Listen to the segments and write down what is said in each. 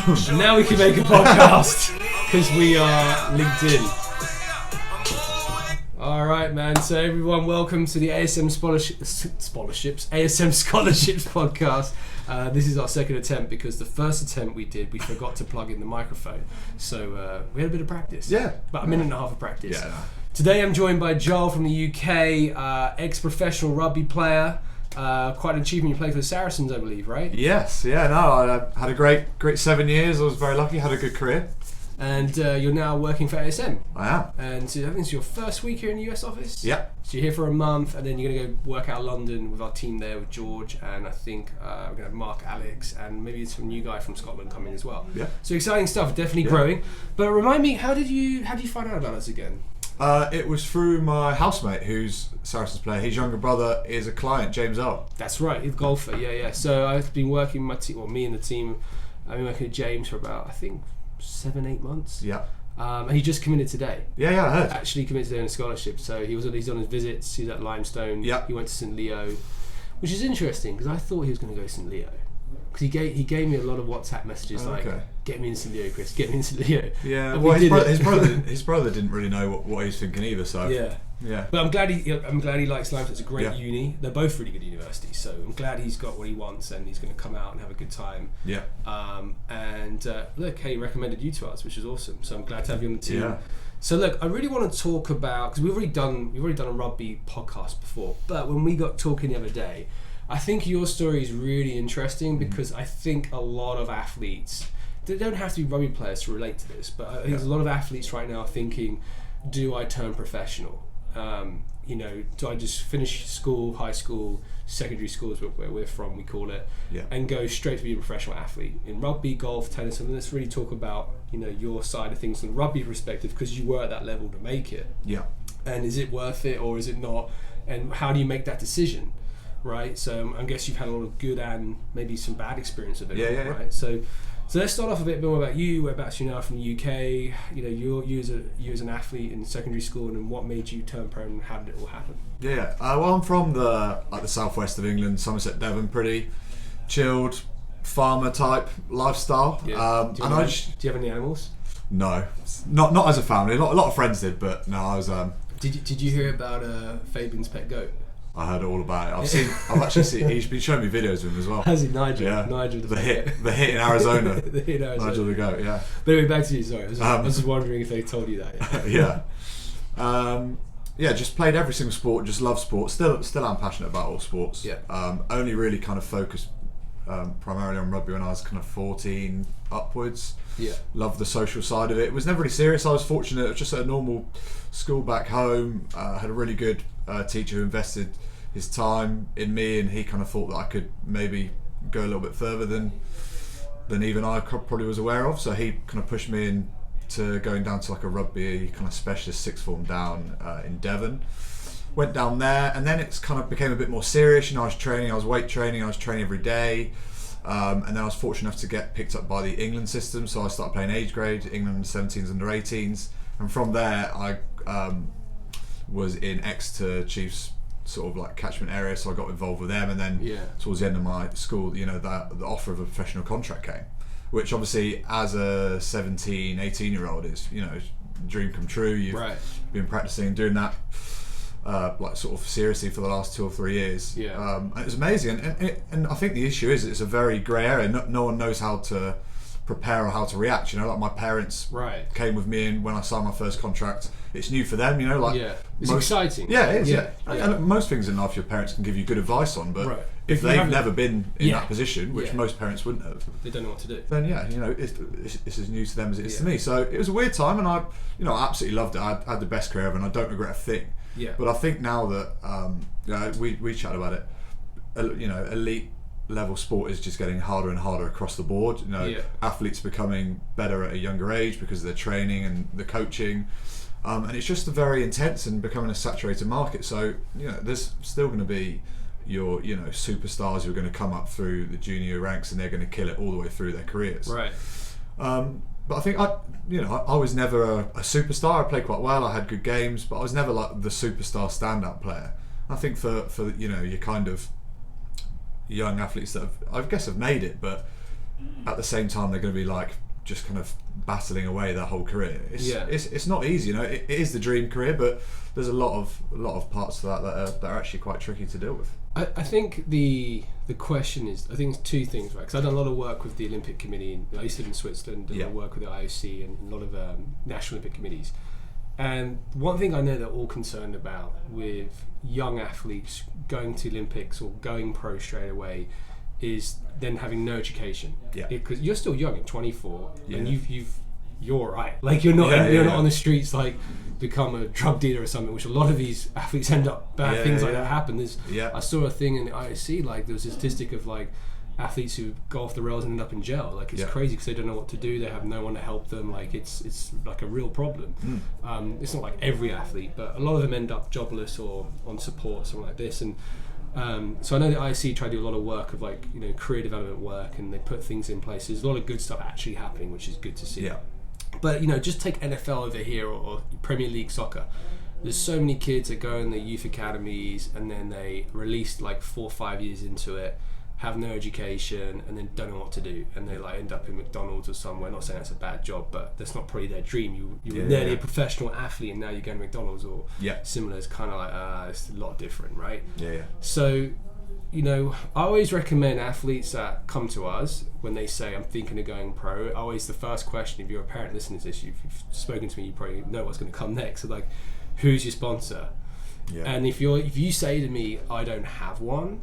And now we can make a podcast because we are linked in. Alright, man. So everyone, welcome to the ASM ASM Scholarships podcast. This is our second attempt because the first attempt we forgot to plug in the microphone. So we had a bit of practice. Yeah. About a minute and a half of practice. Yeah. Today I'm joined by Joel from the UK, ex-professional rugby player. Quite an achievement. You played for the Saracens, I believe, right? Yes. Yeah. No. I had a great 7 years. I was very lucky. Had a good career. And you're now working for ASM. I am. And so I think it's your first week here in the US office. Yeah. So you're here for a month, and then you're going to go work out London with our team there with George, and I think we're going to have Mark, Alex, and maybe some new guy from Scotland coming as well. Yeah. So exciting stuff, definitely growing. But remind me, how did you find out about us again? It was through my housemate, who's a Saracens player. His younger brother is a client, James L. That's right, he's a golfer. Yeah. So I've been working with my team, me and the team. I've been working with James for about 7-8 months. Yeah. And he just committed today. Yeah, I heard. Actually committed today on a scholarship. So he's on his visits. He's at Limestone. Yeah. He went to St Leo, which is interesting because I thought he was going to go to St Leo. Because he gave me a lot of WhatsApp messages get me in St Leo, Chris. Get me in St Leo. Yeah. Well, his brother didn't really know what he was thinking either. So yeah. But I'm glad he likes Limestone. It's a great uni. They're both really good universities. So I'm glad he's got what he wants and he's going to come out and have a good time. Yeah. Look, he recommended you to us, which is awesome. So I'm glad to have you on the team. Yeah. So look, I really want to talk about, because we've already done a rugby podcast before, but when we got talking the other day, I think your story is really interesting because I think a lot of athletes, they don't have to be rugby players to relate to this, but I think there's a lot of athletes right now thinking, do I turn professional? Do I just finish school, high school, secondary schools where we're from, we call it, and go straight to be a professional athlete in rugby, golf, tennis, and let's really talk about your side of things from the rugby perspective because you were at that level to make it. Yeah. And is it worth it or is it not? And how do you make that decision? Right, so I guess you've had a lot of good and maybe some bad experience of it. Right, so let's start off a bit more about you. Whereabouts you now from the UK? You as an athlete in secondary school, and what made you turn pro, and how did it all happen? Yeah, well, I'm from the southwest of England, Somerset, Devon. Pretty chilled farmer type lifestyle. Yeah. Do you have any animals? No, not as a family. A lot of friends did, but no, I was. Did you hear about Fabian's pet goat? I heard all about it. I've actually seen. He's been showing me videos of him as well. Has he, Nigel? Yeah. Nigel the hit in Arizona. The hit in Arizona. Nigel the goat. Yeah. But anyway, back to you. Sorry, I was just wondering if they told you that. Yeah. Just played every single sport. Just love sports. Still, I'm passionate about all sports. Yeah. Only really kind of focused primarily on rugby when I was kind of 14 upwards. Yeah. Loved the social side of it. It was never really serious. I was fortunate. Just at a normal school back home. Had a really good teacher who invested his time in me, and he kind of thought that I could maybe go a little bit further than even I probably was aware of. So he kind of pushed me into going down to like a rugby kind of specialist sixth form down in Devon. Went down there, and then it's kind of became a bit more serious. I was weight training, I was training every day. And then I was fortunate enough to get picked up by the England system, so I started playing age grade, England 17s, under 18s, and from there I was in Exeter Chiefs sort of like catchment area, so I got involved with them, and then towards the end of my school, the offer of a professional contract came, which obviously as a 17, 18-year-old is, dream come true. You've been practicing and doing that sort of seriously for the last 2 or 3 years. And it was amazing, and I think the issue is it's a very grey area. No one knows how to prepare or how to react. Like my parents came with me in when I signed my first contract. It's new for them, it's exciting. Yeah, it is. And most things in life your parents can give you good advice on, but if they've never been in that position, which most parents wouldn't have, they don't know what to do. Then it's as new to them as it is to me. So it was a weird time, and I absolutely loved it. I had the best career ever, and I don't regret a thing. Yeah. But I think now that we chatted about it, elite level sport is just getting harder and harder across the board. Athletes becoming better at a younger age because of their training and the coaching, and it's just a very intense and becoming a saturated market. So there's still going to be your superstars who are going to come up through the junior ranks and they're going to kill it all the way through their careers. But I think I was never a superstar. I played quite well. I had good games, but I was never like the superstar standout player. I think for your kind of young athletes that have made it, but at the same time they're going to be like just kind of battling away their whole career. It's not easy, you know. It is the dream career, but there's a lot of parts to that are actually quite tricky to deal with. I think the question is, I think it's two things, right? Because I've done a lot of work with the Olympic Committee. I used to live in Switzerland, did a lot of work with the IOC and a lot of national Olympic committees. And one thing I know they're all concerned about with young athletes going to Olympics or going pro straight away is then having no education. Yeah. Because you're still young at 24, and you're all right. Like you're not not on the streets like become a drug dealer or something, which a lot of these athletes end up. Bad things like that happen. I saw a thing in the IOC, like there was a statistic of like athletes who go off the rails and end up in jail. Like it's crazy because they don't know what to do. They have no one to help them. Like it's like a real problem. It's not like every athlete, but a lot of them end up jobless or on support, something like this. And so I know the IOC try to do a lot of work of like, you know, career development work, and they put things in place. There's a lot of good stuff actually happening, which is good to see. But you know, just take NFL over here or Premier League soccer. There's so many kids that go in the youth academies and then they release like 4 or 5 years into it, have no education, and then don't know what to do, and they like end up in McDonald's or somewhere. Not saying that's a bad job, but that's not probably their dream. You were nearly a professional athlete, and now you're going to McDonald's or similar. It's kind of like it's a lot different, right? So, you know, I always recommend athletes that come to us when they say I'm thinking of going pro. Always the first question, if you're a parent listening to this, you've spoken to me, you probably know what's going to come next. So like, who's your sponsor? And if you say to me I don't have one,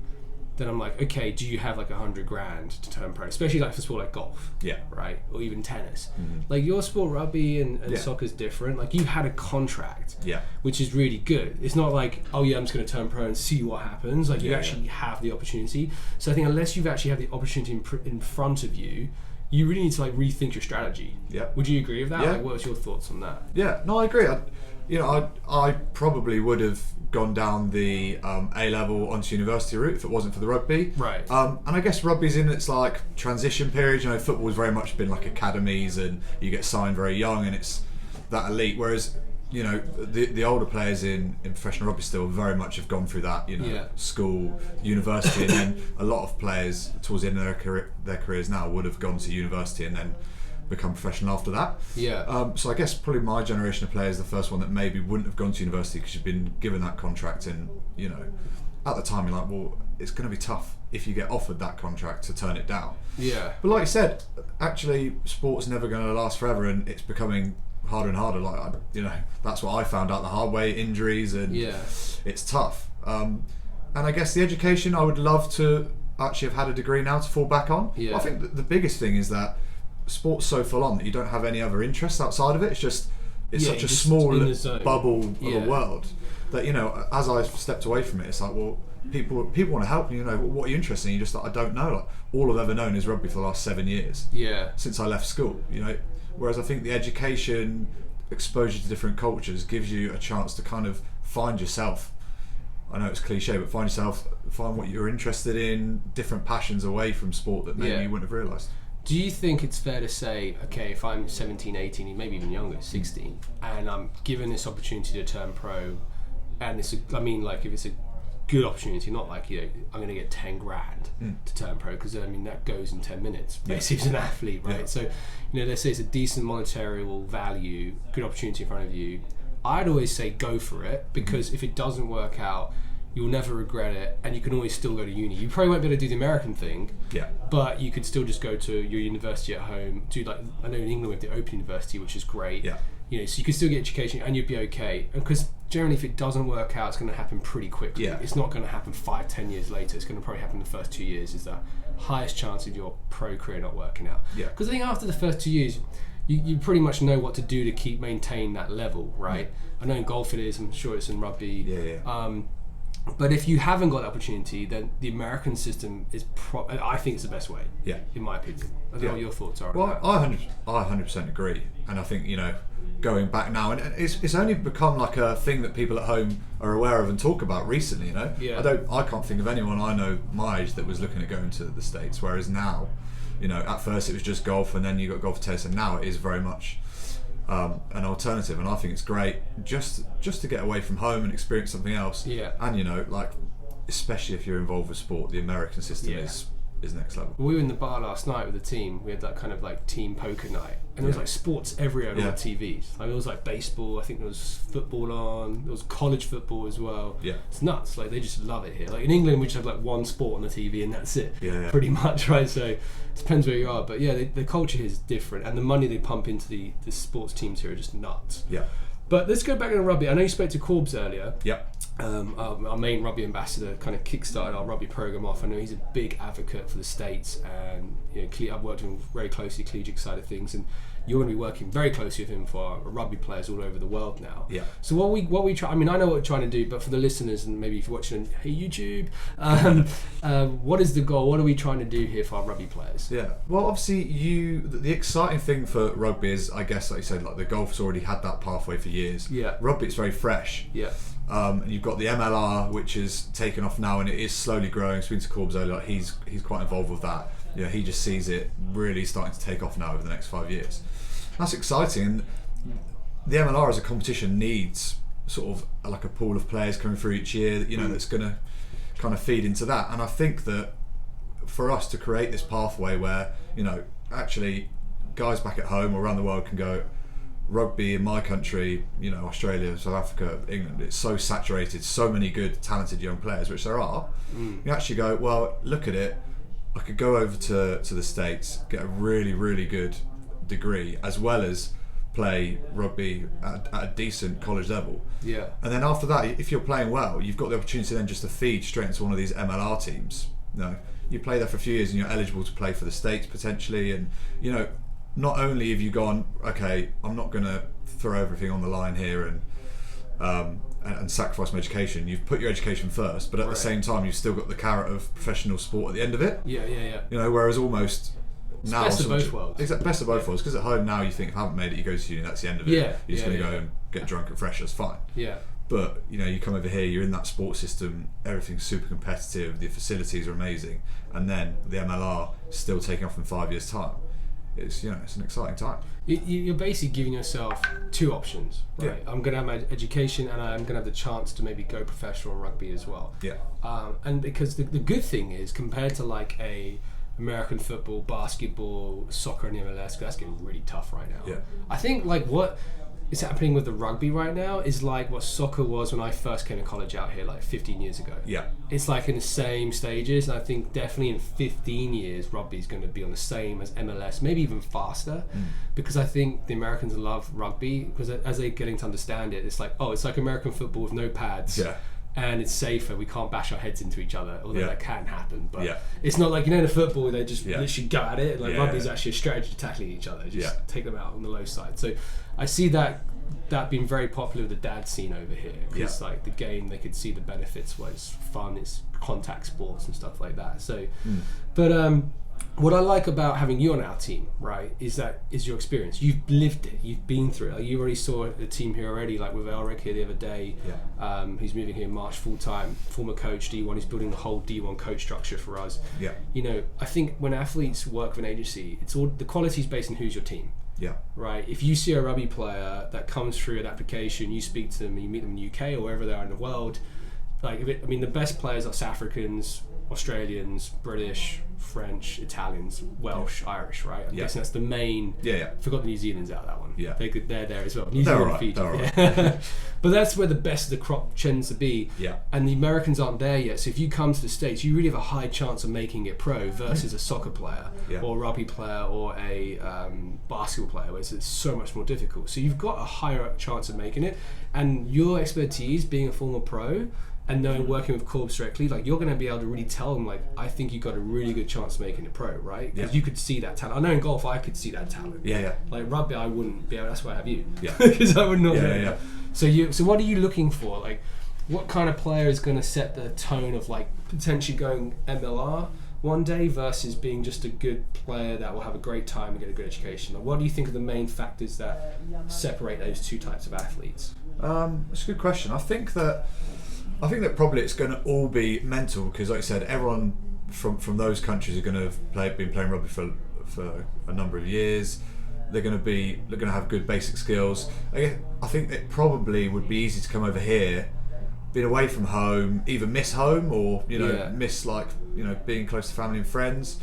then I'm like, okay, do you have like $100,000 to turn pro? Especially like for sport like golf, right, or even tennis. Like your sport, rugby and soccer's different. Like you had a contract, which is really good. It's not like, oh yeah, I'm just going to turn pro and see what happens. Like you actually have the opportunity. So I think unless you've actually had the opportunity in front of you, you really need to like rethink your strategy. Would you agree with that? Like, what's your thoughts on that? No, I agree. I probably would have gone down the A-level onto university route if it wasn't for the rugby. Right. And I guess rugby's in its like transition period. You know, football's very much been like academies, and you get signed very young, and it's that elite. Whereas, you know, the older players in professional rugby still very much have gone through that, you know, school, university, and then a lot of players towards the end of their careers now would have gone to university and then become professional after that. So I guess probably my generation of players, the first one that maybe wouldn't have gone to university because you've been given that contract, and you know, at the time you're like, well, it's going to be tough if you get offered that contract to turn it down. But like you said, actually, sport's never going to last forever, and it's becoming harder and harder. Like, you know, that's what I found out the hard way. Injuries, and it's tough. And I guess the education, I would love to actually have had a degree now to fall back on. I think the biggest thing is that sport's so full on that you don't have any other interests outside of it. It's such a small bubble of a world that, you know, as I stepped away from it, it's like, well, people want to help you, know, what are you interested in? You just like, I don't know. Like, all I've ever known is rugby for the last 7 years. Since I left school, you know. Whereas I think the education, exposure to different cultures gives you a chance to kind of find yourself. I know it's cliche, but find yourself, find what you're interested in, different passions away from sport that maybe you wouldn't have realised. Do you think it's fair to say, okay, if I'm 17, 18, maybe even younger, 16, and I'm given this opportunity to turn pro, and if it's a good opportunity, not like, you know, I'm going to get 10 grand to turn pro, because I mean that goes in 10 minutes basically as an athlete, right? So, you know, let's say it's a decent monetary value, good opportunity in front of you. I'd always say go for it, because if it doesn't work out, you'll never regret it, and you can always still go to uni. You probably won't be able to do the American thing, but you could still just go to your university at home. Do like, I know in England we have the Open University, which is great. You know, so you can still get education and you'd be okay. And because generally, if it doesn't work out, it's going to happen pretty quickly. It's not going to happen 5-10 years later. It's going to probably happen in the first 2 years. Is the highest chance of your pro career not working out. Because I think after the first 2 years, you pretty much know what to do to maintain that level, right? I know in golf it is. I'm sure it's in rugby. But if you haven't got the opportunity, then the American system is I think it's the best way. In my opinion. I don't know what your thoughts are. Well, I 100% agree, and I think, you know, going back now, and it's only become like a thing that people at home are aware of and talk about recently. You know, I can't think of anyone I know my age that was looking at going to the States. Whereas now, you know, at first it was just golf, and then you got golf, tennis, and now it is very much an alternative, and I think it's great just to get away from home and experience something else. And, you know, like, especially if you're involved with sport, the American system is is next level. We were in the bar last night with the team. We had that kind of like team poker night, and there was like sports everywhere on all the TVs. Like there was like baseball. I think there was football on. There was college football as well. Yeah, it's nuts. Like they just love it here. Like in England, we just have like one sport on the TV and that's it. Yeah. Pretty much, right? So it depends where you are, but yeah, the culture here is different, and the money they pump into the sports teams here are just nuts. Yeah. But let's go back into rugby. I know you spoke to Corbs earlier. Yeah. Our main rugby ambassador kind of kickstarted our rugby program off. I know he's a big advocate for the States, and I've worked with him very closely, collegiate side of things, and you're going to be working very closely with him for our rugby players all over the world now. Yeah. So what we try, I mean, I know what we're trying to do, but for the listeners, and maybe if you're watching on YouTube, what is the goal? What are we trying to do here for our rugby players? Yeah. Well, obviously, the exciting thing for rugby is, I guess, like you said, like the golf's already had that pathway for years. Yeah. Rugby, it's very fresh. Yeah. And you've got the MLR, which is taken off now, and it is slowly growing. Speaking to Corbs earlier, like he's quite involved with that. He just sees it really starting to take off now over the next 5 years. That's exciting. And the MLR as a competition needs sort of like a pool of players coming through each year, that's going to kind of feed into that. And I think that for us to create this pathway where, actually guys back at home or around the world can go, rugby in my country, Australia, South Africa, England, it's so saturated, so many good, talented young players, which there are. You actually go, well, look at it, I could go over to the States, get a really, really good degree, as well as play rugby at a decent college level. Yeah. And then after that, if you're playing well, you've got the opportunity then just to feed straight into one of these MLR teams. You play there for a few years and you're eligible to play for the States potentially, and not only have you gone, okay, I'm not going to throw everything on the line here and sacrifice my education. You've put your education first, but at the same time, you've still got the carrot of professional sport at the end of it. Yeah. Whereas almost it's now, best of both worlds. Exactly, best of both worlds. Because at home now, you think if I haven't made it, you go to uni, that's the end of it. Yeah. You're just going to go and get drunk at Freshers, fine. Yeah. But you come over here, you're in that sports system, everything's super competitive, the facilities are amazing, and then the MLR still taking off in 5 years' time. It's it's an exciting time. You're basically giving yourself two options, right? Yeah. I'm going to have my education, and I'm going to have the chance to maybe go professional in rugby as well. Yeah. And because the good thing is, compared to like a American football, basketball, soccer, and MLS, that's getting really tough right now. Yeah. I think like what is happening with the rugby right now is like what soccer was when I first came to college out here like 15 years ago. Yeah. It's like in the same stages, and I think definitely in 15 years rugby is going to be on the same as MLS, maybe even faster, because I think the Americans love rugby, because as they're getting to understand it, it's like, oh, it's like American football with no pads. Yeah. And it's safer. We can't bash our heads into each other, although that can happen. But it's not like, in the football, they just literally go at it. Like rugby is actually a strategy to tackling each other. Just take them out on the low side. So I see that being very popular with the dad scene over here. Because like the game, they could see the benefits, where it's fun, it's contact sports and stuff like that. So, but what I like about having you on our team, right, is your experience. You've lived it. You've been through it. Like, you already saw the team here already, like with Elric here the other day. He's moving here in March full time. Former coach D1. He's building the whole D1 coach structure for us. I think when athletes work with an agency, it's all the quality is based on who's your team. Right. If you see a rugby player that comes through an application, you speak to them, and you meet them in the UK or wherever they are in the world. Like, the best players are South Africans, Australians, British, French, Italians, Welsh, Irish, right? I'm guessing that's the main. Forgot the New Zealand's out of that one. They're there as well. New Zealand, Fiji. But that's where the best of the crop tends to be. And the Americans aren't there yet. So if you come to the States, you really have a high chance of making it pro versus a soccer player or a rugby player or a basketball player, where it's so much more difficult. So you've got a higher chance of making it. And your expertise, being a former pro, and knowing working with Corbs directly, like you're going to be able to really tell them, like, I think you got a really good chance of making it pro, right? Because you could see that talent. I know in golf I could see that talent. Like rugby, I wouldn't be able. That's why I have you. Because I would not. So what are you looking for? Like, what kind of player is going to set the tone of like potentially going MLR one day versus being just a good player that will have a great time and get a good education? Like, what do you think are the main factors that separate those two types of athletes? That's a good question. I think that probably it's going to all be mental, because, like I said, everyone from those countries are going to have been playing rugby for a number of years. They're going to have good basic skills. I think it probably would be easy to come over here been away from home, either miss home or Yeah. miss being close to family and friends,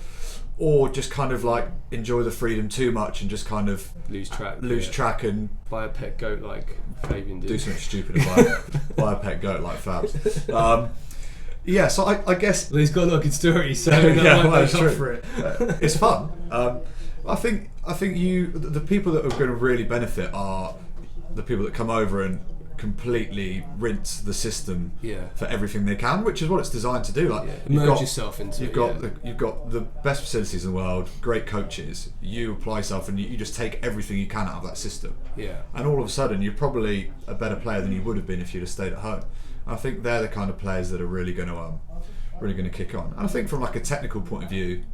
or just kind of like enjoy the freedom too much and just kind of lose track and buy a pet goat like Fabian did. do something stupid and buy a pet goat like Fabs. Yeah, so I guess Well, he's got a lot of good stories, so yeah, might well, make it's up true. for it. It's fun. I think the people that are going to really benefit are the people that come over and completely rinse the system Yeah. for everything they can, which is what it's designed to do. Like Immerse yourself into you've it. got you've got the best facilities in the world, great coaches. You apply yourself and you just take everything you can out of that system. Yeah. And all of a sudden, you're probably a better player than you would have been if you'd have stayed at home. I think they're the kind of players that are really going to kick on. And I think from like a technical point of view,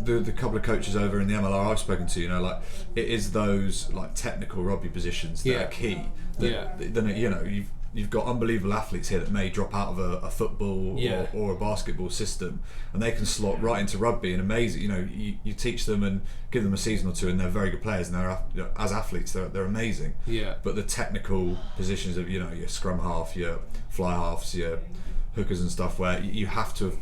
the couple of coaches over in the MLR I've spoken to, like it is those like technical rugby positions that are key. Then you've got unbelievable athletes here that may drop out of a football or a basketball system, and they can slot right into rugby and amazing. You teach them and give them a season or two, and they're very good players. And they're as athletes, they're amazing. Yeah. But the technical positions of your scrum half, your fly halves, your hookers and stuff, where you have to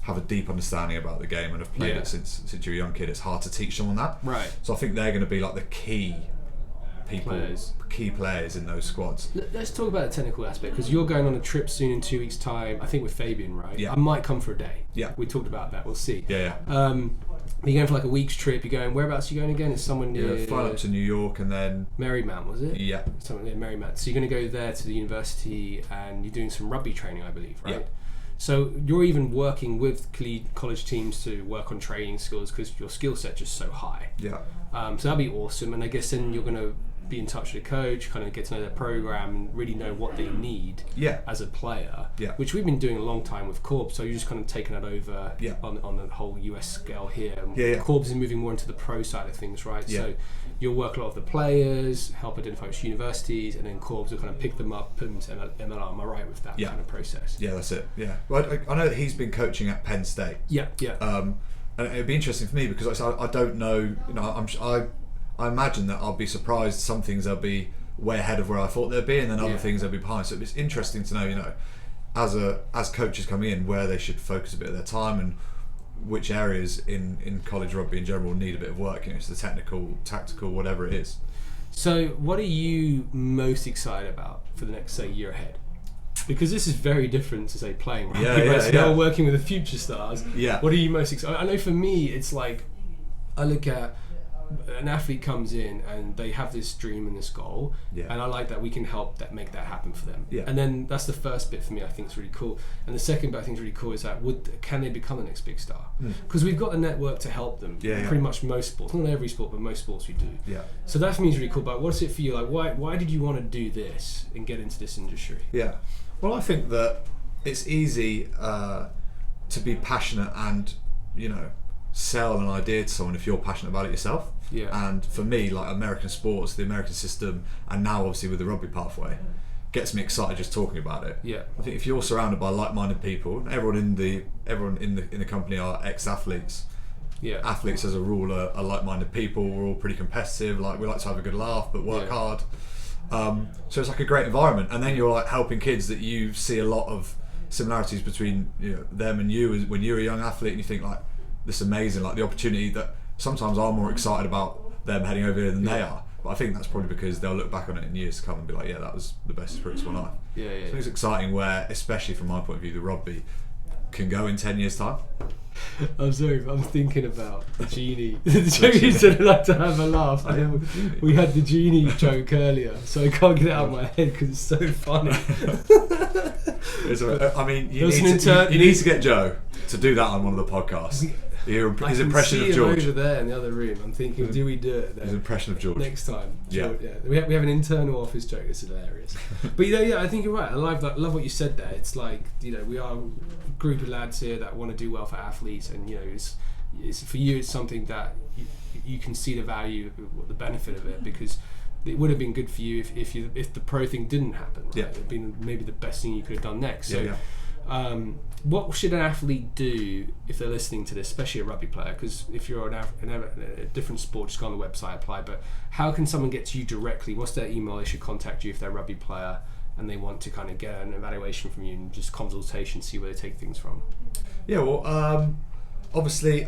have a deep understanding about the game and have played it since you're a young kid. It's hard to teach someone that. Right. So I think they're going to be like the key players in those squads. Let's talk about the technical aspect, because you're going on a trip soon in 2 weeks' time, I think with Fabian, right? Yeah. I might come for a day. Yeah. We talked about that, we'll see. Yeah. You're going for like a week's trip, you're going, whereabouts are you going again? It's somewhere near... Flying up to New York and then... Marymount, was it? Yeah. Somewhere near Marymount. So you're going to go there to the university and you're doing some rugby training, I believe, right? Yeah. So you're even working with college teams to work on training skills, because your skill set is so high. Yeah. So that'd be awesome, and I guess then you're going to be in touch with the coach, kind of get to know their program and really know what they need as a player, which we've been doing a long time with Corb, so you're just kind of taking that over on the whole US scale here. Corb's is moving more into the pro side of things, right? So you'll work a lot of the players, help identify which universities, and then Corb's will kind of pick them up, put them to MLR. Am I right with that kind of process? Yeah, that's it. Yeah. Well, I know that he's been coaching at Penn State. Yeah. And it'd be interesting for me because I don't know. I imagine that I'll be surprised. Some things they'll be way ahead of where I thought they'd be, and then other things they'll be behind. So it's interesting to know, as coaches coming in, where they should focus a bit of their time and which areas in college rugby in general need a bit of work. It's the technical, tactical, whatever it is. So what are you most excited about for the next, say, year ahead? Because this is very different to, say, playing rugby. Now working with the future stars. Yeah. What are you most excited? I know for me, it's like I look at an athlete comes in and they have this dream and this goal, and I like that we can help make that happen for them. And then that's the first bit for me. I think it's really cool. And the second bit I think is really cool is that can they become the next big star? Because we've got the network to help them. Pretty much most sports, not every sport, but most sports we do. So that for me is really cool. But what's it for you? Like, why did you want to do this and get into this industry? Yeah. Well, I think that it's easy to be passionate and sell an idea to someone if you're passionate about it yourself. And for me, like American sports, the American system, and now obviously with the rugby pathway, gets me excited just talking about it. I think if you're surrounded by like-minded people, everyone in the company are ex-athletes. Athletes as a rule are like-minded people. We're all pretty competitive. Like we like to have a good laugh, but work hard. So it's like a great environment. And then you're like helping kids that you see a lot of similarities between them and you when you're a young athlete, and you think like, this is amazing, like the opportunity that sometimes I'm more excited about them heading over here than they are. But I think that's probably because they'll look back on it in years to come and be like, that was the best experience of my life. So it's exciting where, especially from my point of view, the rugby can go in 10 years' time. I'm sorry, I'm thinking about the genie. The joke you said I'd like to have a laugh. We had the genie joke earlier, so I can't get it out of my head because it's so funny. I mean, you need to get Joe to do that on one of the podcasts. His impression of George. Him over there in the other room. I'm thinking, do we do it then? His impression of George. Next time. George, We have an internal office joke. It's hilarious. But I think you're right. I love what you said there. It's like, we are a group of lads here that want to do well for athletes, and it's for you. It's something that you can see the value, the benefit of it, because it would have been good for you if the pro thing didn't happen. Right? It would have been maybe the best thing you could have done next. So, what should an athlete do if they're listening to this, especially a rugby player? Because if you're a different sport, just go on the website, apply. But how can someone get to you directly? What's their email? They should contact you if they're a rugby player. and they want to kind of get an evaluation from you and just consultation, see where they take things from? Yeah, well, obviously,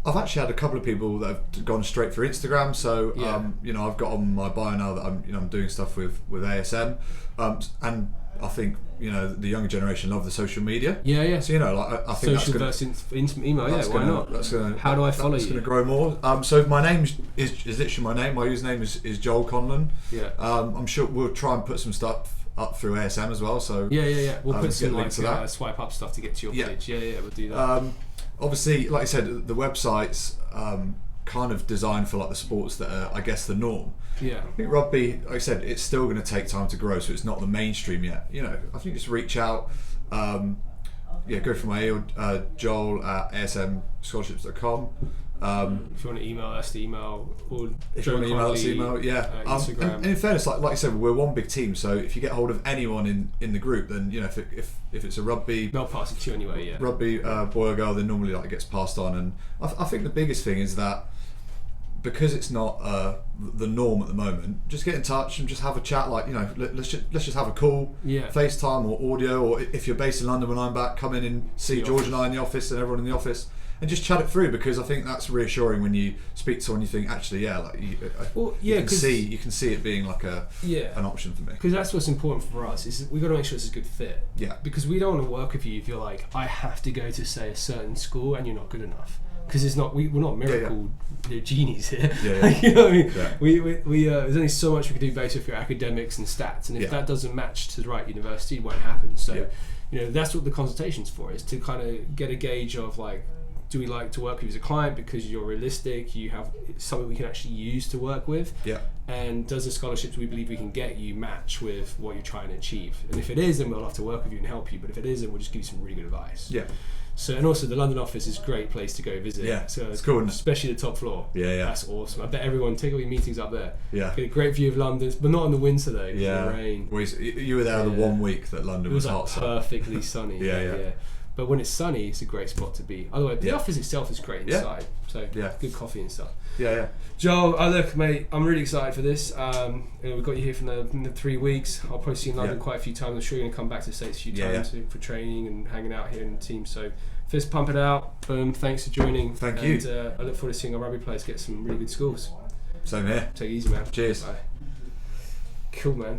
I've actually had a couple of people that have gone straight through Instagram. So, I've got on my bio now that I'm doing stuff with ASM, and I think the younger generation love the social media. Yeah. So I think social versus email. Why not? How do I follow you? It's going to grow more. So my name is literally my name. My username is Joel Conlon. Yeah. I'm sure we'll try and put some stuff up through ASM as well. So yeah. We'll put some links to that. Swipe up stuff to get to your page. Yeah. We'll do that. Obviously, like I said, the website's kind of designed for like the sports that are, I guess, the norm. Yeah. I think rugby, like I said, it's still going to take time to grow, so it's not the mainstream yet. I think just reach out. Go for my email, Joel at asmscholarships.com. If you want to email us, the email, or if you want to email us, email, yeah. Instagram. And in fairness, like I said, we're one big team. So if you get hold of anyone in the group, then if it's a rugby, they'll pass it to you anyway. Yeah. Rugby boy or girl, then normally it gets passed on. And I think the biggest thing is that because it's not the norm at the moment, just get in touch and just have a chat. Like let's just have a call, FaceTime or audio, or if you're based in London when I'm back, come in and see George and I in the office and everyone in the office. And just chat it through, because I think that's reassuring when you speak to someone. You think, actually, you can see it being like an option for me. Because that's what's important for us, is we got to make sure it's a good fit. Yeah. Because we don't want to work with you if you're like, I have to go to say a certain school and you're not good enough. Because it's not, we're not miracle genies here. You know what I mean? Yeah. We there's only so much we can do based off your academics and stats, and if that doesn't match to the right university, it won't happen. So that's what the consultation's for, is to kind of get a gauge of like, do we like to work with you as a client because you're realistic, you have something we can actually use to work with, and does the scholarships we believe we can get you match with what you're trying to achieve? And if it is, then we'll have to work with you and help you, but if it isn't, we'll just give you some really good advice. So, and also the London office is a great place to go visit. So it's cool, especially the top floor. That's awesome. I bet everyone take all your meetings up there. Get a great view of London, but not in the winter though. The rain. Well, you were there the 1 week that London was hot. Perfectly sunny. But when it's sunny, it's a great spot to be. Otherwise, the office itself is great inside. So good coffee and stuff. Joel, look, mate, I'm really excited for this. We've got you here for the 3 weeks. I'll probably see you in London quite a few times. I'm sure you're going to come back to the States a few times for training and hanging out here in the team. So fist pump it out. Boom. Thanks for joining. Thank you. I look forward to seeing our rugby players get some really good schools. Same here. Take it easy, man. Cheers. Bye. Cool, man.